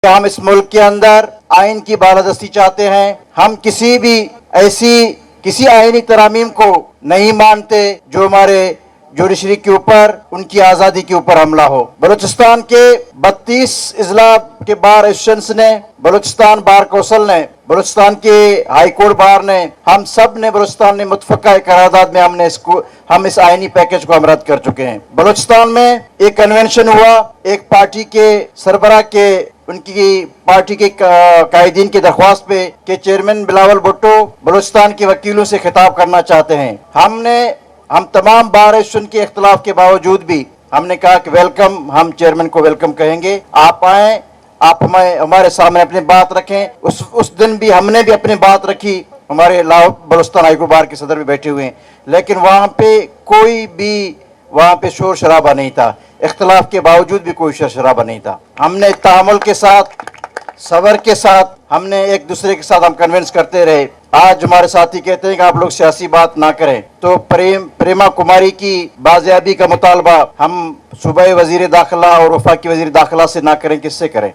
हम इस मुल्क के अंदर आइन की बालादस्ती चाहते हैं। हम किसी आइनी तरामीम को नहीं मानते जो हमारे जुडिशरी के ऊपर, उनकी आज़ादी के ऊपर हमला हो। बलूचिस्तान के 32 इजला के बार एसोसिएशंस ने, बलूचिस्तान बार कौंसिल ने, बलूचिस्तान के हाई कोर्ट बार ने, हम सब ने बलूचिस्तान ने मुतफ़क़ा करारदाद में हम इस आइनी पैकेज को हम रद्द कर चुके हैं। बलूचिस्तान में एक कन्वेंशन हुआ, एक पार्टी के सरबराह के उनकी पार्टी के कायदीन की दरख्वास्त पे कि चेयरमैन बिलावल भुट्टो बलूचिस्तान के वकीलों से खिताब करना चाहते हैं। हम तमाम बार एसोसिएशन के इख्तिलाफ के बावजूद भी हमने कहा कि वेलकम, हम चेयरमैन को वेलकम कहेंगे, आप आएँ, आप हमारे सामने अपनी बात रखें। उस दिन भी हमने भी अपनी बात रखी, हमारे बलूचिस्तान हाईकोर्ट बार के सदर भी बैठे हुए हैं, लेकिन वहाँ पे शोर शराबा नहीं था, इख्तिलाफ के बावजूद भी कोई शोर शराबा नहीं था। हमने तहम्मुल के साथ, सबर के साथ, हमने एक दूसरे के साथ हम कन्विंस करते रहे। आज हमारे साथी कहते हैं कि आप लोग सियासी बात ना करें, तो प्रेमा कुमारी की बाजियाबी का मुतालबा हम सूबाई वजीर दाखिला और वफाकी वजीर दाखिला से ना करें, किससे करें?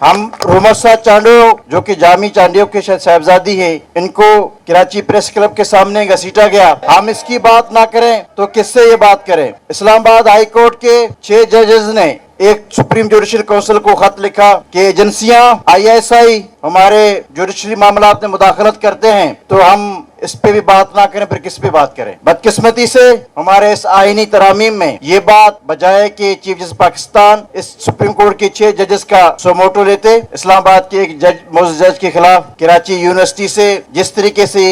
हम रुमसा चांडियो जो कि जामी चांडियो के साहबजादी है, इनको कराची प्रेस क्लब के सामने घसीटा गया। हम इसकी बात ना करें तो किससे ये बात करें? इस्लामाबाद हाई कोर्ट के 6 जजेस ने एक सुप्रीम जुडिशल काउंसिल को खत लिखा कि एजेंसियां ISI हमारे जुडिशरी मामलात में मुदाखलत करते हैं, तो हम इस पे भी बात ना करें, फिर किस पे बात करें? बदकिस्मती से हमारे इस आईनी तरामीम में ये बात बजाय कि चीफ जस्टिस पाकिस्तान इस सुप्रीम कोर्ट के 6 जजेस का सोमोटो लेते, इस्लामाबाद के एक जज के खिलाफ कराची यूनिवर्सिटी से जिस तरीके से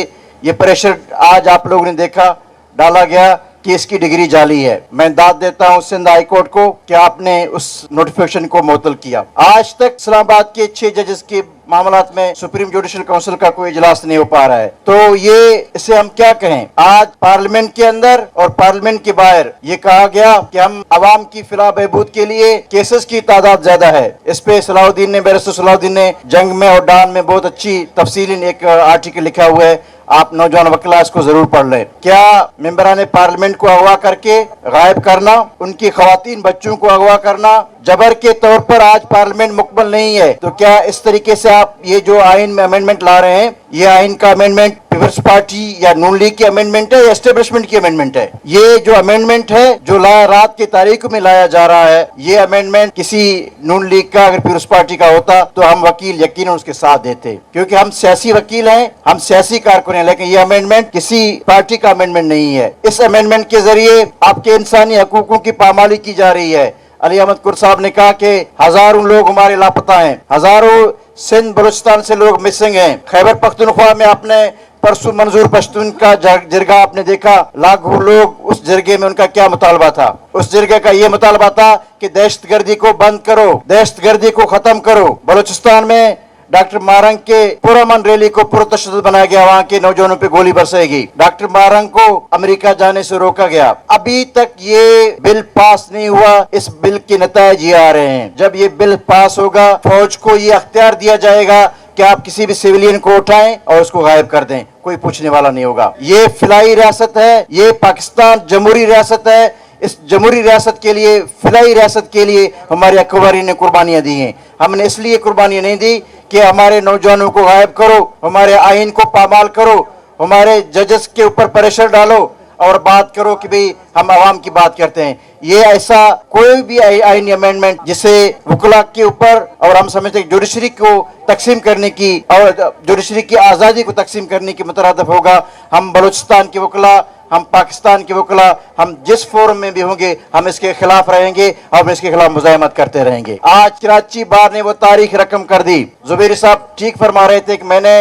ये प्रेशर आज आप लोगों ने देखा डाला गया कि इसकी डिग्री जाली है, मैं दाद देता हूं सिंध हाई कोर्ट को कि आपने उस नोटिफिकेशन को मुअत्तल किया। आज तक इस्लामाबाद के 6 जजेस के मामलात में सुप्रीम जुडिशल काउंसिल का कोई इजलास नहीं हो पा रहा है, तो इसे हम क्या कहें? आज पार्लियामेंट के अंदर और पार्लियामेंट के बाहर ये कहा गया कि हम अवाम की फिलाह बहबूद के लिए केसेस की तादाद ज्यादा है। इस पे बैरिस्टर सलाउद्दीन ने जंग में और डान में बहुत अच्छी तफसीली एक आर्टिकल लिखा हुआ है, आप नौजवान वकील इसको जरूर पढ़ लें। क्या मेंबरान पार्लियामेंट को अगवा करके गायब करना, उनकी खवातीन बच्चों को अगवा करना जबर के तौर पर आज पार्लियामेंट मुकम्मल नहीं है, तो क्या इस तरीके से आप ये जो आइन में अमेंडमेंट ला रहे हैं, ये आइन का अमेंडमेंट पीपल्स पार्टी या नून लीग की अमेंडमेंट है या एस्टेब्लिशमेंट की अमेंडमेंट है? ये जो अमेंडमेंट है जो रात की तारीख में लाया जा रहा है, ये अमेंडमेंट किसी नून लीग का अगर पीपल्स पार्टी का होता तो हम वकील यकीनन उसके साथ देते, क्योंकि हम सियासी वकील हैं, हम सियासी कारकुन हैं, लेकिन ये अमेंडमेंट किसी पार्टी का अमेंडमेंट नहीं है। इस अमेंडमेंट के जरिए आपके इंसानी हकूकों की पामाली की जा रही है। अली अहमद कुर साहब ने कहा कि हजारों लोग हमारे लापता हैं, हजारों सिंध बलूचिस्तान से लोग मिसिंग हैं। खैबर पख्तूनख्वा में आपने परसों मंजूर पश्तून का जिरगा आपने देखा, लाखों लोग उस जिरगे में, उनका क्या मुतालबा था? उस जिरगे का ये मुतालबा था कि दहशतगर्दी को बंद करो, दहशतगर्दी को खत्म करो। बलूचिस्तान में डॉक्टर मारंग के पुरअमन रैली को पुरतशद्दुद बनाया गया, वहाँ के नौजवानों पे गोली बरसेगी। डॉक्टर मारंग को अमेरिका जाने से रोका गया। अभी तक ये बिल पास नहीं हुआ, इस बिल के नतीजे ये आ रहे हैं। जब ये बिल पास होगा, फौज को ये अख्तियार दिया जाएगा कि आप किसी भी सिविलियन को उठाएं और उसको गायब कर दें, कोई पूछने वाला नहीं होगा। ये फिलाई रियासत है, ये पाकिस्तान जमहूरी रियासत है। इस जमहूरी रियासत के लिए, फिलाई रियासत के लिए हमारे अकबरी ने कुर्बानियां दी हैं। हमने इसलिए कुर्बानियां नहीं दी कि हमारे नौजवानों को गायब करो, हमारे आइन को पामाल करो, हमारे जजेस के ऊपर प्रेशर डालो और बात करो कि भाई हम आवाम की बात करते हैं। ये ऐसा कोई भी आईनी अमेंडमेंट जिसे वकला के ऊपर, और हम समझते हैं जुडिशरी को तकसीम करने की और जुडिशरी की आज़ादी को तकसीम करने की मुतरादिफ होगा। हम बलूचिस्तान के वकला, हम पाकिस्तान के वकला, हम जिस फोरम में भी होंगे हम इसके खिलाफ रहेंगे और हम इसके खिलाफ मुजाहिमत करते रहेंगे। आज कराची बार ने वो तारीख रकम कर दी। जुबैरी साहब ठीक फरमा रहे थे कि मैंने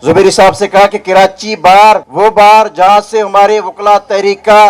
जुबैरी साहब से कहा कि कराची बार वो बार जहां से हमारे वकला तहरीक का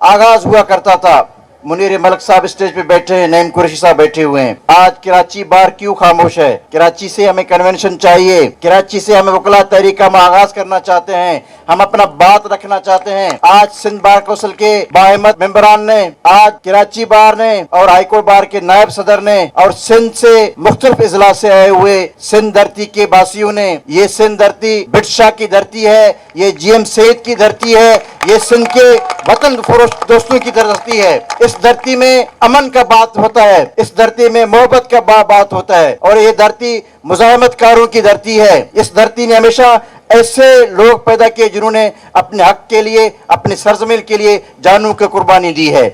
आगाज हुआ करता था। मुनीर मलिक साहब स्टेज पे बैठे हैं, नईम कुरैशी साहब बैठे हुए हैं। आज कराची बार क्यों खामोश है? कराची से हमें कन्वेंशन चाहिए, कराची से हमें वकला तहरीक का आगाज करना चाहते हैं, हम अपना बात रखना चाहते हैं। आज सिंध बार कौंसिल के बाहिम्मत मेंबरान ने, आज कराची बार ने और हाईकोर्ट बार के नायब सदर ने और सिंध से मुख्तलिफ इजला से आए हुए सिंध धरती के बासियों ने, ये सिंध धरती बिटशाह की धरती है, ये GM सैयद की धरती है, ये सिंध के वतन फरोश दोस्तों की धरती है। इस धरती में अमन का बात होता है, इस धरती में मोहब्बत का बात होता है, और ये धरती मुजाहमतकारों की धरती है। इस धरती ने हमेशा ऐसे लोग पैदा किए जिन्होंने अपने हक के लिए, अपने सरजमीन के लिए जानों की कुर्बानी दी है।